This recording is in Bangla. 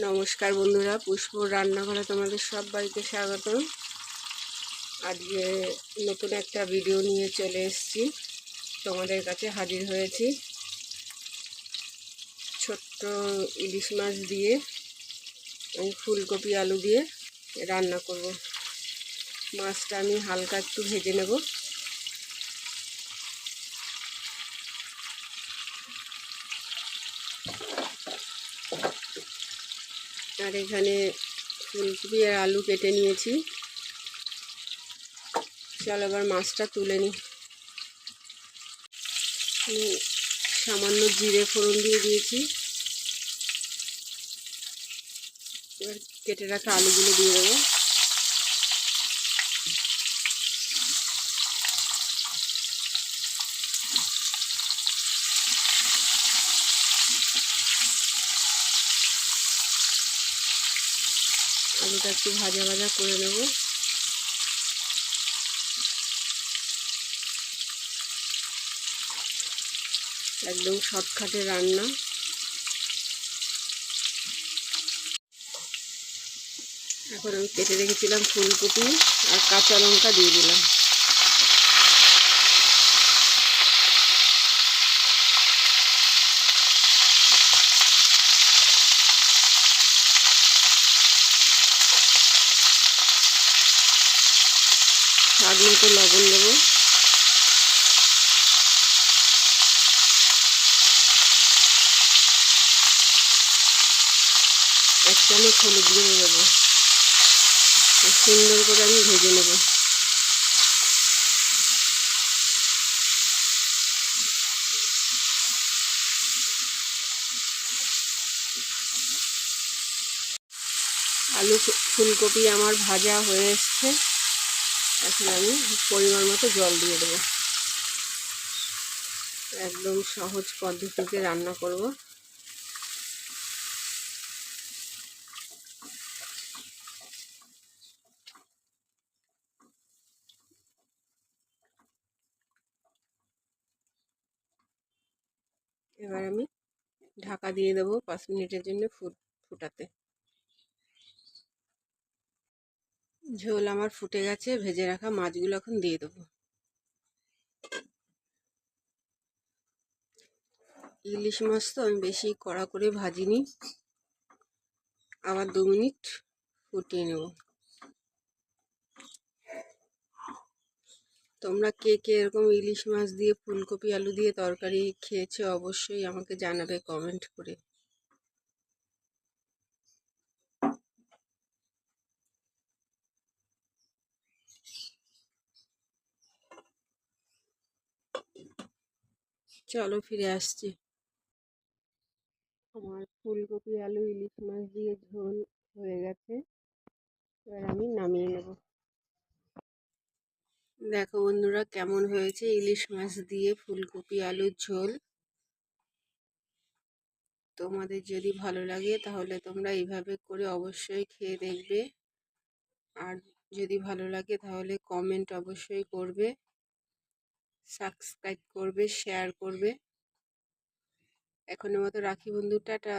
নমস্কার বন্ধুরা, পুষ্পর রান্নাঘরে তোমাদের সবাইকে স্বাগতম। আজকে নতুন একটা ভিডিও নিয়ে চলে এসেছি, তোমাদের কাছে হাজির হয়েছি। ছোট্ট ইলিশ মাছ দিয়ে আমি ফুলকপি আলু দিয়ে রান্না করব। মাছটা আমি হালকা একটু ভেজে নেব। আর এখানে ফুলকপি আর আলু কেটে নিয়েছি। চলো এবার মাছটা তুলে নিই। সামান্য জিরে ফোড়ন দিয়ে দিয়েছি। এবার কেটে রাখা আলুগুলো দিয়ে দেবো। আলুটা একটু ভাজা ভাজা করে নেব। একদম শর্টকাটে রান্না। এখন আমি কেটে রেখেছিলাম ফুলকপি আর কাঁচা লঙ্কা দিয়ে দিলাম। স্বাদ মতো লবণ দেবো। এক চামচ হলুদ গুঁড়ো দেবো। সুন্দর করে আমি ভেজে নেব। আলু ফুলকপি আমার ভাজা হয়ে এসছে। এখন আমি পরিমাণ মতো জল দিয়ে দেবো। একদম সহজ পদ্ধতিতে রান্না করব। এবার আমি ঢাকা দিয়ে দেবো 5 মিনিটের জন্য ফুটাতে। ঝোল আমার ফুটে গেছে। ভেজে রাখা মাছগুলো এখন দিয়ে দেবো। ইলিশ মাছ তো আমি বেশি কড়া করে ভাজিনি, আবার 2 মিনিট ফুটিয়ে নেব। তোমরা কে কে এরকম ইলিশ মাছ দিয়ে ফুলকপি আলু দিয়ে তরকারি খেয়েছো অবশ্যই আমাকে জানাবে কমেন্ট করে। চলো ফিরে আসছি। আমার ফুলকপি আলু ইলিশ মাছ দিয়ে ঝোল হয়ে গেছে। এবার আমি নামিয়ে নেব। দেখো বন্ধুরা কেমন হয়েছে ইলিশ মাছ দিয়ে ফুলকপি আলুর ঝোল। তোমাদের যদি ভালো লাগে তাহলে তোমরা এইভাবে করে অবশ্যই খেয়ে দেখবে। আর যদি ভালো লাগে তাহলে কমেন্ট অবশ্যই করবে, সাবস্ক্রাইব করবে, শেয়ার করবে। এখনের মতো রাখি বন্ধু, টাটা।